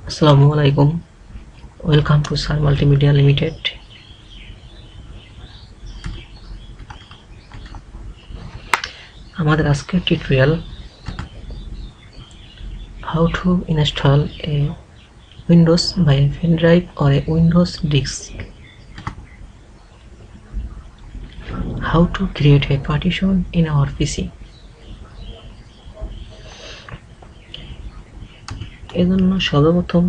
আসসালামু আলাইকুম। Welcome to sir multimedia limited. আমাদের আজকের tutorial how to install a Windows by a pen drive or a Windows disk. How to create a partition in our PC. এজন্য সর্বপ্রথম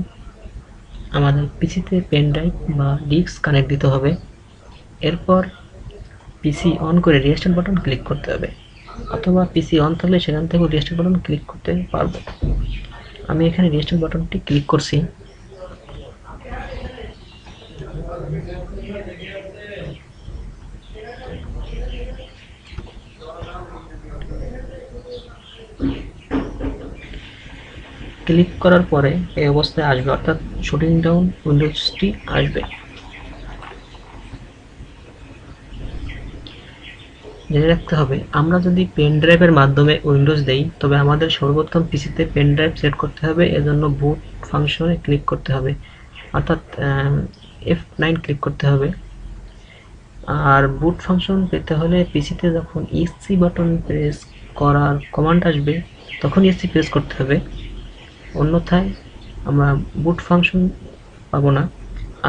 আমাদের পিসিতে pen drive বা disk connect দিতে হবে। এরপর পিসি অন করে রিস্টার্ট বাটন ক্লিক করতে হবে, অথবা পিসি অন থাকলে সেখান থেকে রিস্টার্ট বাটন ক্লিক করতে পারবো। আমি এখানে রিস্টার্ট বাটনটি ক্লিক করছি। ক্লিক করার পরে এই অবস্থায় আসবে, অর্থাৎ শুটিং ডাউন উইন্ডোজটি আসবে। জেনে রাখতে হবে, আমরা যদি পেন ড্রাইভের মাধ্যমে উইন্ডোজ দেই তবে আমাদের সর্বপ্রথম পিসিতে পেন ড্রাইভ সেট করতে হবে। এজন্য বুট ফাংশনে ক্লিক করতে হবে, অর্থাৎ F9 ক্লিক করতে হবে। আর বুট ফাংশন পেতে হলে পিসিতে যখন ইসি বাটন প্রেস করার কমান্ড আসবে তখন ইসি প্রেস করতে হবে, অন্যথায় আমরা বুট ফাংশন পাবো না।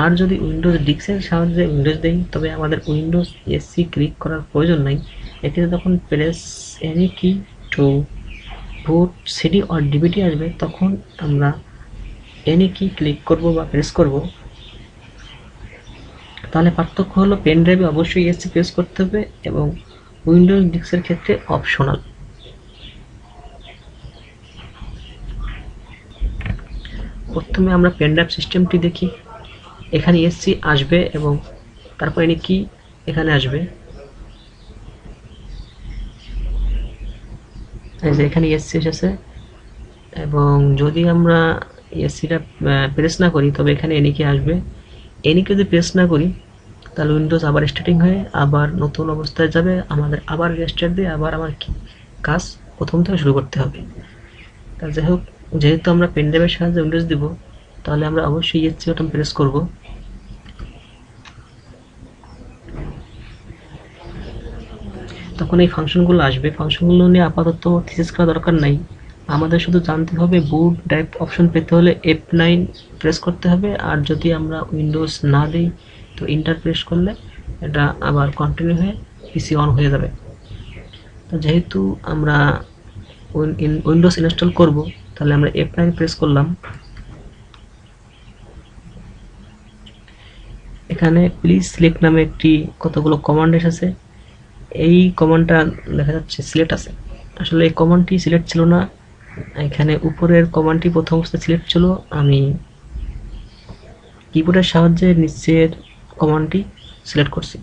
আর যদি উইন্ডোজ ডিস্কের সাহায্যে উইন্ডোজ দেই তবে আমাদের উইন্ডোজ এসি ক্লিক করার প্রয়োজন নাই। এক্ষেত্রে যখন press any key to boot CD or DVD আসবে তখন আমরা এনি কি ক্লিক করব বা প্রেস করব। তাহলে পার্থক্য হলো পেন ড্রাইভে অবশ্যই এসি প্রেস করতে হবে এবং উইন্ডোজ ডিস্কের ক্ষেত্রে অপশনাল। প্রথমে আমরা পেন ড্রাইভ সিস্টেমটি দেখি। এখানে এসসি আসবে এবং তারপর এনে কি এখানে আসবে। এই যে এখানে এসসি এসেছে, এবং যদি আমরা এসসিটা প্রেস না করি তবে এখানে এনি কি আসবে। এনিকে যদি প্রেস না করি তাহলে উইন্ডোজ আবার স্টার্টিং হয়ে আবার নতুন অবস্থায় যাবে, আমাদের আবার রেস্টার্ট দিয়ে আবার আমার কাজ প্রথম থেকে শুরু করতে হবে। তা যাই হোক, যেহেতু আমরা পেন ড্রাইভের সাহায্যে উইন্ডোজ দিব তাহলে আমরা অবশ্যই এসসি বাটন প্রেস করব। তখন এই ফাংশনগুলো আসবে। ফাংশনগুলো নিয়ে আপাতত থিসিস করা দরকার নাই, আমাদের শুধু জানতে হবে বুট ড্রাইভ অপশন পেতে হলে F9 প্রেস করতে হবে। আর যদি আমরা উইন্ডোজ না দিই তো ইন্টার প্রেস করলে এটা আবার কন্টিনিউ হয়ে পিসি অন হয়ে যাবে। তো যেহেতু আমরা উইন্ডোজ ইনস্টল করব তাহলে আমরা F9 প্রেস করলাম। এখানে প্লিজ সিলেক্ট নামে একটি কতগুলো কমান্ড এসেছে। এই কমান্ডটা দেখা যাচ্ছে সিলেক্ট আছে, আসলে এই কমান্ডটি সিলেক্ট ছিল না। এখানে উপরের কমান্ডটি প্রথম অবস্থায় সিলেক্ট ছিল, আমি কিবোর্ডের সাহায্যে নিচের কমান্ডটি সিলেক্ট করছি।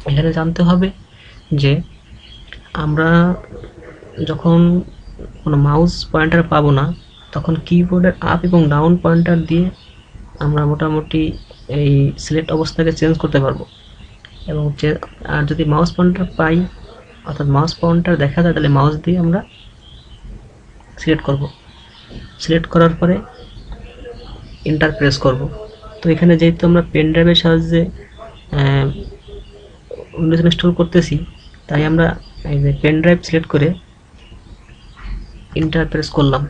এখানে জানতে হবে যে আমরা যখন কোনো মাউস পয়েন্টার পাবো না তখন কিবোর্ডের আপ এবং ডাউন পয়েন্টার দিয়ে আমরা মোটামুটি এই সিলেক্ট অবস্থাকে চেঞ্জ করতে পারবো। এবং আর যদি মাউস পয়েন্টার পাই, অর্থাৎ মাউস পয়েন্টার দেখা যায়, তাহলে মাউস দিয়ে আমরা সিলেক্ট করব। সিলেক্ট করার পরে এন্টার প্রেস করব। তো এখানে যেহেতু আমরা পেন ড্রাইভের সাহায্যে উইন্ডোজ ইনস্টল করতেছি তাই আমরা এই যে পেন ড্রাইভ সিলেক্ট করে এন্টার প্রেস করলাম।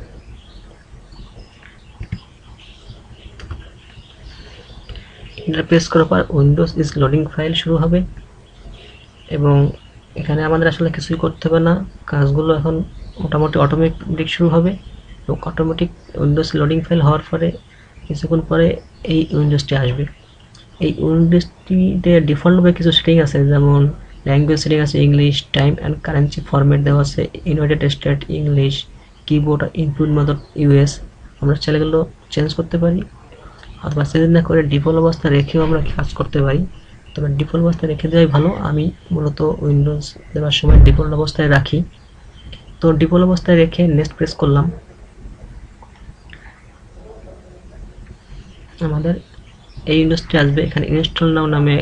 এন্টার প্রেস করার পর উইন্ডোজ ইজ লোডিং ফাইল শুরু হবে এবং এখানে আমাদের আসলে কিছুই করতে হবে না, কাজগুলো এখন মোটামুটি অটোমেটিক শুরু হবে। এবং অটোমেটিক উইন্ডোজ লোডিং ফাইল হওয়ার পরে কিছুক্ষণ পরে এই উইন্ডোজটি আসবে। এই উইন্ডোজটিতে ডিফল্টভাবে কিছু সেটিং আছে, যেমন ল্যাঙ্গুয়েজ সেটিং আছে English, time and currency format দেওয়া আছে, United state English, keyboard input method US. আমরা চ্যানেলগুলো চেঞ্জ করতে পারি, অথবা চেঞ্জ না করে ডিফল্ট অবস্থা রেখেও আমরা কাজ করতে পারি। তবে ডিফল্ট অবস্থায় রেখে দেওয়াই ভালো। আমি মূলত উইন্ডোজ দেওয়ার সময় ডিফল্ট অবস্থায় রাখি। তো ডিফল্ট অবস্থায় রেখে নেক্সট প্রেস করলাম। আমাদের এই উইন্ডোজটি আসবে। এখানে ইনস্টল নাও নামে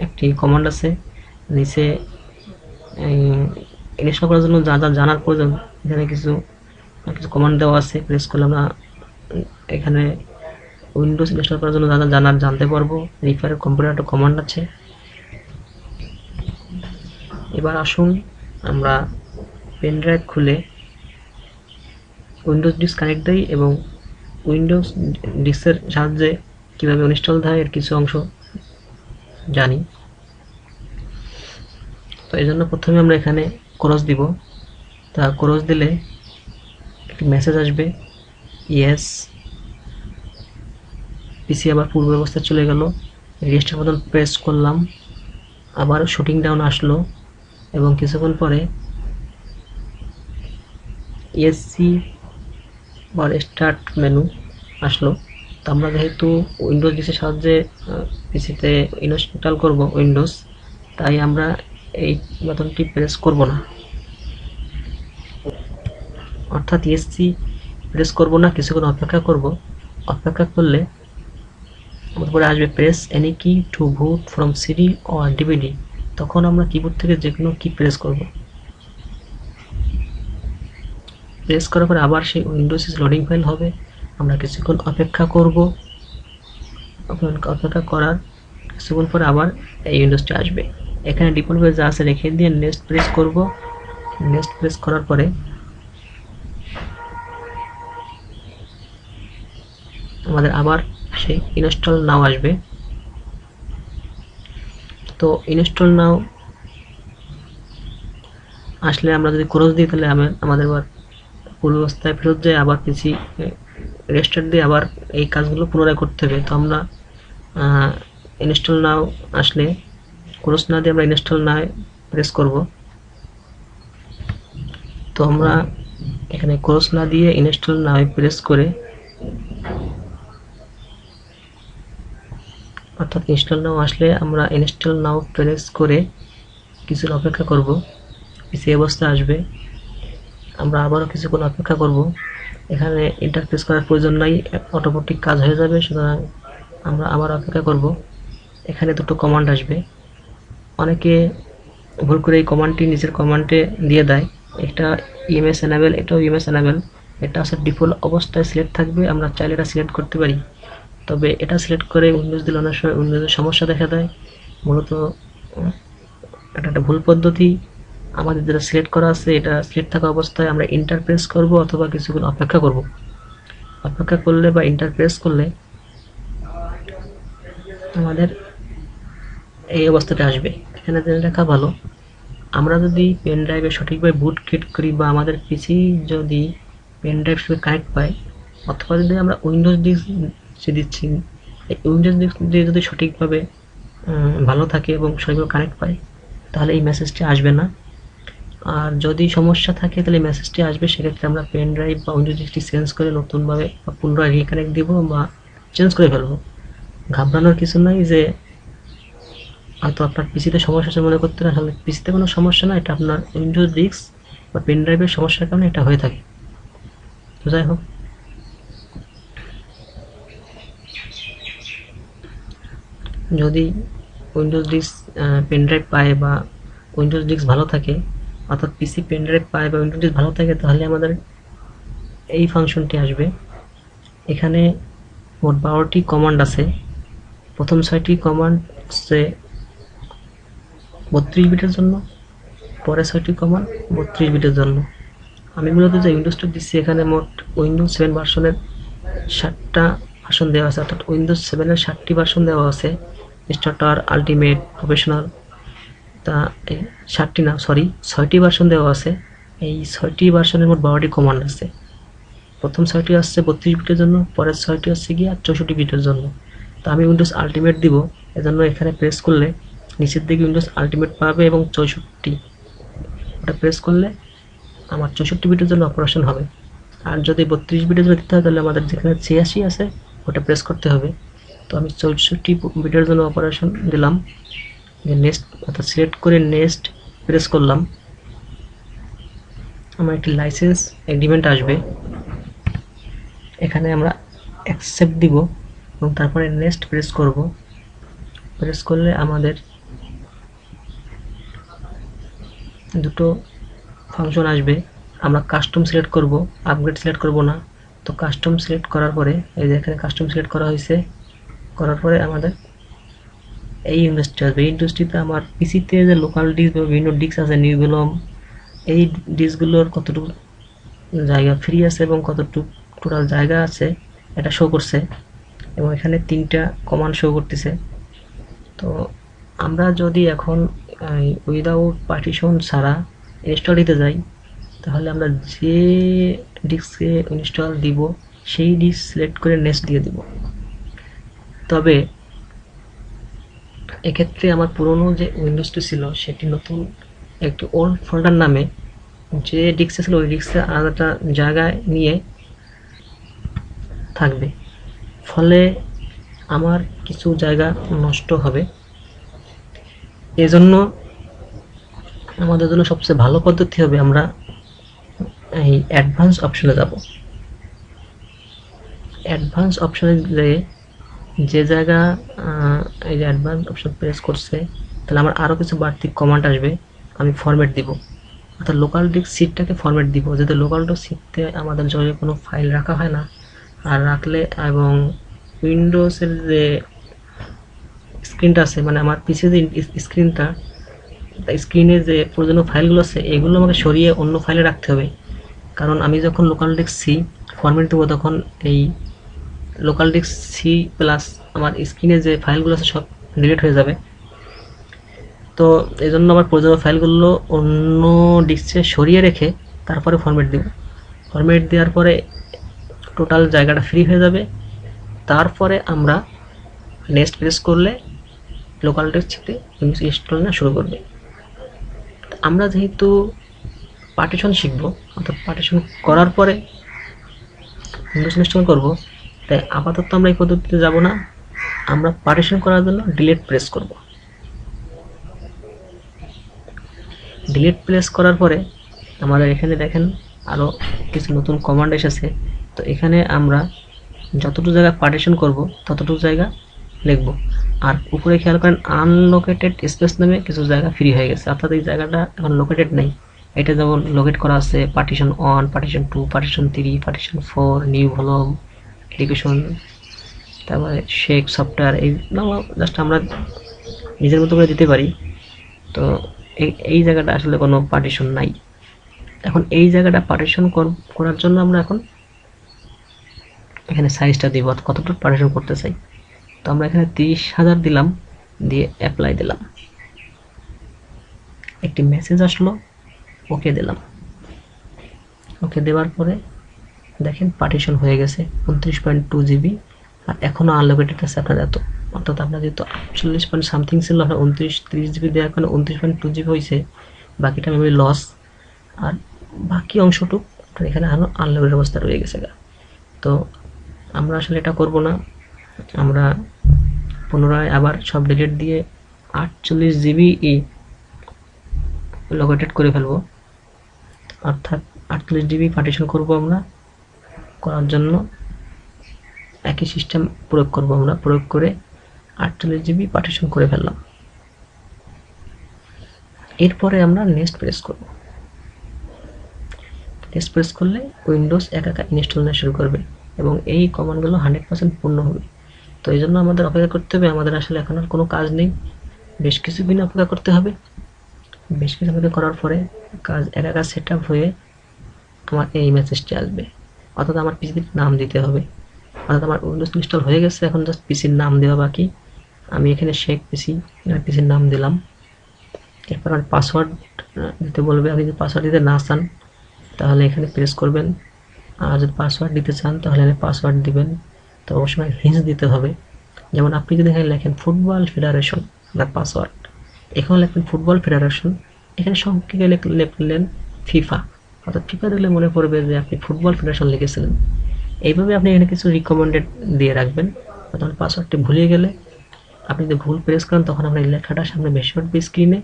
একটি কমান্ড আছে, নিচে ইনস্টল করার জন্য যা যা জানার প্রয়োজন এখানে কিছু কিছু কমান্ড দেওয়া আছে। প্রেস করলে আমরা এখানে উইন্ডোজ ইনস্টল করার জন্য জানতে পারবো। রিফার কম্পিউটার একটা কমান্ড আছে। এবার আসুন আমরা পেন ড্রাইভ খুলে উইন্ডোজ ডিস্ক কানেক্ট দিই এবং উইন্ডোজ ডিস্কের সাহায্যে কীভাবে ইনস্টল হয় এর কিছু অংশ জানি। তো এই জন্য প্রথমে আমরা এখানে ক্রস দিব। তা ক্রস দিলে একটি মেসেজ আসবে, ইয়েস। পিসি আবার পূর্ব অবস্থায় চলে গেল। রেজিস্টার বাটন প্রেস করলাম, আবার শুটিং ডাউন আসলো এবং কিছুক্ষণ পরে ইএসসি বা স্টার্ট মেনু আসলো। তো আমরা যেহেতু উইন্ডোজ ডিসের সাহায্যে পিসিতে ইনস্টল করব উইন্ডোজ, তাই আমরা এই বাটনটি প্রেস করব না, অর্থাৎ ইএসসি প্রেস করব না, কিছুক্ষণ অপেক্ষা করব। অপেক্ষা করলে উপরে আসবে press any key to boot from CD or DVD. তখন আমরা কিবোর্ড থেকে যে কোনো কি প্রেস করব। প্রেস করার পরে আবার সেই উইন্ডোজ লোডিং ফাইল হবে। আমরা কিছুক্ষণ অপেক্ষা করব। অপেক্ষা করার কিছুক্ষণ পরে আবার এই উইন্ডোজটি আসবে। এখানে ডিফল্টভাবে যা আছে রেখে দিয়ে নেক্সট প্রেস করব। নেক্সট প্রেস করার পরে আমাদের আবার সেই ইনস্টল নাও আসবে। তো ইনস্টল নাও আসলে আমরা যদি ক্রস দিই তাহলে আমাদের আবার পূর্বাবস্থায় ফেরত যায়, আবার পিসি রেস্টার্ট দিয়ে আবার এই কাজগুলো পুনরায় করতে হবে। তো আমরা ইনস্টল নাও আসলে ক্রস না দিয়ে আমরা ইনস্টল নাও প্রেস করব। তো আমরা এখানে ক্রস না দিয়ে ইনস্টল নাও প্রেস করে, অর্থাৎ ইনস্টল নাও আসলে আমরা ইনস্টল নাও প্রেস করে কিছুক্ষণ অপেক্ষা করব। পিসি অবস্থা আসবে, আমরা আবারও কিছুক্ষণ অপেক্ষা করব। এখানে ইন্টারফেস করার প্রয়োজন নাই, অটোমেটিক কাজ হয়ে যাবে। সুতরাং আমরা আবার অপেক্ষা করব। এখানে দুটো কমান্ড আসবে। অনেকে ভুল করে এই কমান্ডটি নিজের কমান্ডে দিয়ে দেয়। একটা ইএমএস এনেবল, এটাও ইএমএস এনেবল। এটা হচ্ছে ডিফল্ট অবস্থায় সিলেক্ট থাকবে, আমরা চাইলে এটা সিলেক্ট করতে পারি। তবে এটা সিলেক্ট করে উইন্ডোজ দিলে অনেক সময় উইন্ডোজের সমস্যা দেখা দেয়। মূলত এটা একটা ভুল পদ্ধতি। আমাদের যেটা সিলেক্ট করা আছে এটা সিলেক্ট থাকা অবস্থায় আমরা ইন্টার প্রেস করব অথবা কিছুক্ষণ অপেক্ষা করব। অপেক্ষা করলে বা ইন্টার প্রেস করলে আমাদের এই অবস্থাটা আসবে। এখানে জেনে রাখা ভালো, আমরা যদি পেন ড্রাইভে সঠিকভাবে বুট ক্রিয়েট করি বা আমাদের পিসি যদি পেন ড্রাইভ সাথে কানেক্ট পায়, অথবা যদি আমরা উইন্ডোজ ডিস্ক দিচ্ছি, এই উইন্ডোজ ডিস্ক দিয়ে যদি সঠিকভাবে ভালো থাকে এবং সঠিকভাবে কানেক্ট পায়, তাহলে এই মেসেজটি আসবে না। আর যদি সমস্যা থাকে তাহলে মেসেজটি আসবে। সেক্ষেত্রে আমরা পেন ড্রাইভ বা উইন্ডোজ ডিস্কটি চেঞ্জ করে নতুনভাবে পুনরায় রিকানেক্ট দিব বা চেঞ্জ করে ফেলবো। ঘাবড়ানোর কিছু নাই যে হয়তো আপনার পিসিতে সমস্যা আছে মনে করতে, আসলে পিসিতে কোনো সমস্যা না, এটা আপনার উইন্ডোজ ডিস্ক বা পেন ড্রাইভের সমস্যার কারণে এটা হয়ে থাকে। তো যাই হোক, যদি উইন্ডোজ ডিস্ক পেন ড্রাইভ পায় বা উইন্ডোজ ডিস্ক ভালো থাকে, অর্থাৎ পিসি পেন ড্রাইভ পায় বা উইন্ডোজ ডিস্ক ভালো থাকে, তাহলে আমাদের এই ফাংশনটি আসবে। এখানে মোট 12টি কমান্ড আছে। প্রথম 6টি কমান্ড হচ্ছে 32 বিটের জন্য, পরে 6টি কমান্ড 32 বিটের জন্য। আমি মূলত যে উইন্ডোজটা দিচ্ছি এখানে মোট উইন্ডোজ 7 ভার্সনের 7টা ভার্সন দেওয়া আছে, অর্থাৎ উইন্ডোজ 7-এর 7টি ভার্সন দেওয়া আছে। Starter, ultimate, professional. তা এই 7টি না, সরি 6টি ভার্সন দেওয়া আছে। এই 6টি ভার্সনের মোট 12টি কমান্ড আছে। প্রথম 6টি আসছে 32 বিটের জন্য, পরের 6টি হচ্ছে গিয়ে 64 বিটের জন্য। তো আমি উইন্ডোজ আলটিমেট দিব, এজন্য এখানে প্রেস করলে নিচের দিকে উইন্ডোজ আলটিমেট পাবে এবং 64, ওটা প্রেস করলে আমার 64 বিটের জন্য অপারেশন হবে। আর যদি 32 বিটের জন্য দিতে হয় তাহলে আমাদের যেখানে 86 আছে ওটা প্রেস করতে হবে। তো আমি 64 বিটের জন্য অপারেশন দিলাম, নেক্সট অর্থাৎ সিলেক্ট করে নেক্সট প্রেস করলাম। আমার একটি লাইসেন্স এগ্রিমেন্ট আসবে, এখানে আমরা অ্যাকসেপ্ট দিব এবং তারপরে নেক্সট প্রেস করব। প্রেস করলে আমাদের দুটো ফাংশন আসবে। আমরা কাস্টম সিলেক্ট করব, আপগ্রেড সিলেক্ট করব না। তো কাস্টম সিলেক্ট করার পরে এই যে এখানে কাস্টম সিলেক্ট করা হয়েছে, করার পরে আমাদের এই ইন্ডাস্ট্রি আসবে। এই ইন্ডাস্ট্রিতে আমার পিসিতে যে লোকাল ডিস্ক বা বিভিন্ন ডিস্ক আছে নিউভেলম, এই ডিস্কগুলোর কতটুকু জায়গা ফ্রি আছে এবং কতটুকু টোটাল জায়গা আছে এটা শো করছে, এবং এখানে 3টা কমান্ড শো করতেছে। তো আমরা যদি এখন উইদাউট পার্টিশন ছাড়া ইনস্টল দিতে যাই, তাহলে আমরা যে ডিস্কে ইনস্টল দিব সেই ডিস্ক সিলেক্ট করে নেক্সট দিয়ে দিব। তবে এক্ষেত্রে আমার পুরনো যে উইন্ডোজটি ছিল সেটি নতুন একটি ওল্ড ফোল্ডার নামে যে ডিস্কে ছিল ওই ডিস্কে আলাদা জায়গায় নিয়ে থাকবে, ফলে আমার কিছু জায়গা নষ্ট হবে। এজন্য আমাদের জন্য সবচেয়ে ভালো পদ্ধতি হবে আমরা এই অ্যাডভান্স অপশনে যাব। অ্যাডভান্স অপশনে যে জায়গা এই যে অ্যাডভান্স অপশন প্রেস করছে, তাহলে আমার আরও কিছু বাড়তি কমান্ড আসবে। আমি ফরম্যাট দিব, অর্থাৎ লোকাল ডিস্ক সিটটাকে ফরম্যাট দিব, যাতে লোকাল ডিস্ক সিটতে আমাদের জন্য কোনো ফাইল রাখা হয় না, আর রাখলে এবং উইন্ডোজের যে স্ক্রিনটা আছে মানে আমার পিছিয়ে যে স্ক্রিনটা, স্ক্রিনে যে প্রয়োজনীয় ফাইলগুলো আছে এগুলো আমাকে সরিয়ে অন্য ফাইলে রাখতে হবে। কারণ আমি যখন লোকাল ডিস্ক সি ফরম্যাট দেবো তখন এই লোকাল ডিস্ক সি প্লাস আমার স্ক্রিনে যে ফাইলগুলো আছে সব ডিলিট হয়ে যাবে। তো এই জন্য আমার প্রয়োজনীয় ফাইলগুলো অন্য ডিস্কে সরিয়ে রেখে তারপরে ফরম্যাট দেব। ফরম্যাট দেওয়ার পরে টোটাল জায়গাটা ফ্রি হয়ে যাবে। তারপরে আমরা নেক্সট প্রেস করলে লোকাল ডিস্ক থেকে ইনস্টল না শুরু করবে। আমরা যেহেতু পার্টিশন শিখব, অর্থাৎ পার্টিশন করার পরে উইন্ডোজ ইনস্টল করব, তাই আপাতত আমরা এই পদ্ধতিতে যাব না। আমরা পার্টিশন করার জন্য ডিলিট প্রেস করব। ডিলিট প্রেস করার পরে আমাদের এখানে দেখেন আরও কিছু নতুন কমান্ড এসেছে। তো এখানে আমরা যতটুকু জায়গা পার্টিশন করব ততটুকু জায়গা লিখব। আর উপরে খেয়াল করেন আনলোকেটেড স্পেস নামে কিছু জায়গা ফ্রি হয়ে গেছে, অর্থাৎ এই জায়গাটা এখন লোকেটেড নেই। এটা যেমন লোকেট করা আছে partition 1, partition 2, partition 3, partition 4, new volume, education, তারপরে শেক সফটওয়্যার, এই জাস্ট আমরা নিজের মতো করে দিতে পারি। তো এই জায়গাটা আসলে কোনো পার্টিশন নাই। এখন এই জায়গাটা পার্টিশন করার জন্য আমরা এখন এখানে সাইজটা দিব কতটুকু পার্টিশন করতে চাই। তো আমরা এখানে 30,000 দিলাম, দিয়ে অ্যাপ্লাই দিলাম। একটি মেসেজ আসলো, ওকে দিলাম। ওকে দেওয়ার পরে দেখেন পার্টিশন হয়ে গেছে 29.2 জিবি, আর এখনও আনলোকেটেড আছে আপনার এত, অর্থাৎ আপনার যেহেতু 48 পয়েন্ট সামথিং ছিল, আপনার 29-30 জিবি দেওয়ার কারণে 29.2 জিবি হয়েছে, বাকিটা মেমোরি লস, আর বাকি অংশটুক এখানে আরও আনলোকেটেড অবস্থা রয়ে গেছে। তো আমরা আসলে এটা করব না, আমরা পুনরায় আবার সব ডিলিট দিয়ে 48 জিবি লোকেটেড করে ফেলবো, অর্থাৎ 48 জিবি পার্টিশন করব। আমরা করার জন্য একই সিস্টেম প্রয়োগ করব, আমরা প্রয়োগ করে 48 জিবি পার্টিশন করে ফেললাম। এরপরে আমরা নেক্সট প্রেস করব। নেক্সট প্রেস করলে উইন্ডোজ একা একা ইনস্টল না শুরু করবে এবং এই কমান্ডগুলো 100% পূর্ণ হবে। তো এই জন্য আমাদের অপেক্ষা করতে হবে। আমাদের আসলে এখন আর কোনো কাজ নেই, বেশ কিছুদিন অপেক্ষা করতে হবে। বেশ কিছু অপেক্ষা করার পরে কাজ একা একা সেট আপ হয়ে আমার এই মেসেজটি আসবে, অর্থাৎ আমার পিসির নাম দিতে হবে। অর্থাৎ আমার উইন্ডোজ ইনস্টল হয়ে গেছে, এখন জাস্ট পিসির নাম দেওয়া বাকি। আমি এখানে শেখ পিসি পিসির নাম দিলাম। এরপর আমার পাসওয়ার্ড দিতে বলবে। আপনি যদি পাসওয়ার্ড দিতে না চান তাহলে এখানে প্রেস করবেন, আর যদি পাসওয়ার্ড দিতে চান তাহলে এখানে পাসওয়ার্ড দিবেন। তো অবশ্যই হিন্স দিতে হবে। যেমন আপনি যদি এখানে লেখেন ফুটবল ফেডারেশন, আপনার পাসওয়ার্ড, এখানে লিখবেন ফুটবল ফেডারেশন, এখানে সংক্ষেপে লিখলেন ফিফা, অর্থাৎ ফিফা দিলে মনে পড়বে যে আপনি ফুটবল ফেডারেশন লিখেছিলেন। এইভাবে আপনি এখানে কিছু রিকমেন্ডেড দিয়ে রাখবেন। তখন পাসওয়ার্ডটি ভুলিয়ে গেলে আপনি যদি ভুল প্রেস করেন তখন আপনার লেখাটা সামনে বেশি উঠবে স্ক্রিনে,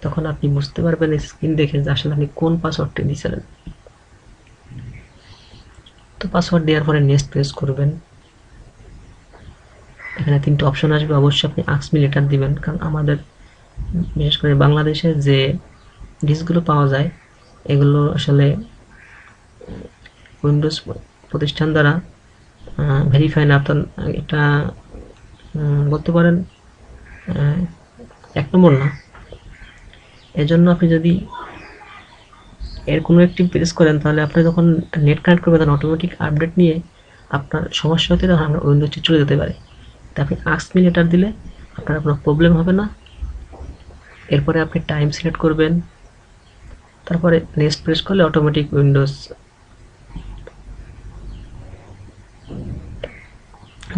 তখন আপনি বুঝতে পারবেন স্ক্রিন দেখে যে আসলে আপনি কোন পাসওয়ার্ডটি দিয়েছিলেন। তো পাসওয়ার্ড দেওয়ার পরে নেক্সট প্রেস করবেন। এখানে 3টে অপশন আসবে, অবশ্যই আপনি আস্ক মি লেটার দিবেন, কারণ আমাদের বিশেষ করে বাংলাদেশে যে ডিস্কগুলো পাওয়া যায় এগুলো আসলে উইন্ডোজ প্রতিষ্ঠান দ্বারা ভেরিফাই না, অর্থাৎ এটা বলতে পারেন 1 নম্বর না। এজন্য আপনি যদি এর কোনো একটি প্রেস করেন, তাহলে আপনি যখন নেট কানেক্ট করবেন তখন অটোমেটিক আপডেট নিয়ে আপনার সমস্যা হতে তখন আপনার উইন্ডোজটি চলে যেতে পারে। তাই আপনি আস্ক মি লেটার দিলে আপনার কোনো প্রবলেম হবে না। এরপরে আপনি টাইম সিলেক্ট করবেন, তারপরে নেক্সট প্রেস করলে অটোমেটিক উইন্ডোজ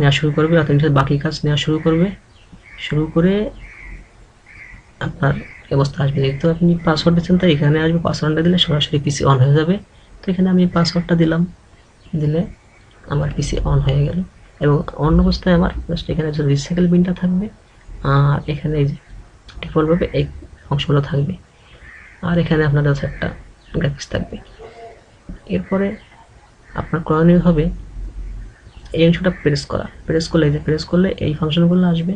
নেওয়া শুরু করবে, অর্থাৎ বাকি কাজ নেওয়া শুরু করে আপনার অবস্থা আসবে। যেহেতু আপনি পাসওয়ার্ড দিচ্ছেন তাই এখানে আসবে, পাসওয়ার্ডটা দিলে সরাসরি পিসি অন হয়ে যাবে। তো এখানে আমি পাসওয়ার্ডটা দিলাম, দিলে আমার পিসি অন হয়ে গেল। এবং অন অবস্থায় আমার জাস্ট এখানে যে রিসাইকেল বিনটা থাকবে, আর এখানে এই যে ডিফল্টভাবে এই অংশগুলো থাকবে, আর এখানে আপনার কাছে একটা গ্রাফিক্স থাকবে। এরপরে আপনার করণীয় হবে এই অংশটা প্রেস করলে এই ফাংশনগুলো আসবে।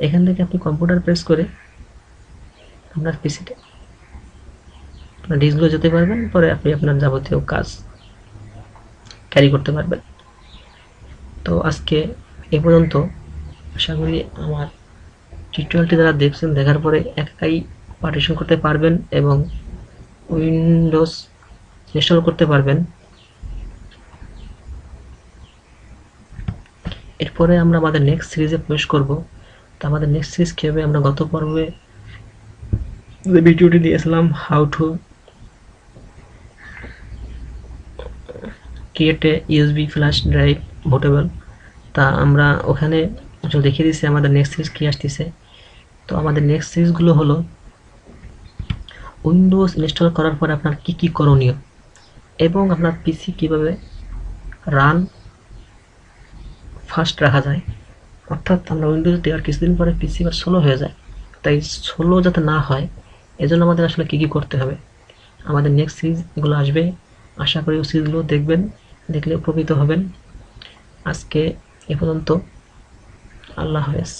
এখান থেকে আপনি কম্পিউটার প্রেস করে আপনার পিসিতে আপনার ডিস্কগুলো যেতে পারবেন, পরে আপনি আপনার যাবতীয় কাজ ক্যারি করতে পারবেন। তো আজকে এই পর্যন্ত। আশা করি আমার টিউটোরিয়ালটি যারা দেখছেন, দেখার পরে একাই পার্টিশন করতে পারবেন এবং উইন্ডোজ ইনস্টল করতে পারবেন। এরপরে আমরা আমাদের নেক্সট সিরিজে প্রবেশ করব। তো আমাদের নেক্সট সিরিজ কী হবে, আমরা গত পর্বে যে ভিডিওটি দিয়েছিলাম how to create a USB flash drive portable, তা আমরা ওখানে দেখিয়ে দিচ্ছি আমাদের নেক্সট সিরিজ কী আসতেছে। তো আমাদের নেক্সট সিরিজগুলো হলো উইন্ডোজ ইনস্টল করার পরে আপনার কি কি করণীয় এবং আপনার পিসি কিভাবে রান ফাস্ট রাখা যায়। অর্থাৎ আমরা উইন্ডোজ দেওয়ার কিছুদিন পরে পিসি আবার স্লো হয়ে যায়, তাই স্লো যাতে না হয় এজন্য আমাদের আসলে কী কী করতে হবে। আমাদের নেক্সট সিরিজ এগুলো আসবে, আশা করি ওই সিরিজগুলো দেখবেন, দেখলে উপকৃত হবেন। আজকে এ পর্যন্ত, আল্লাহ হাফেজ।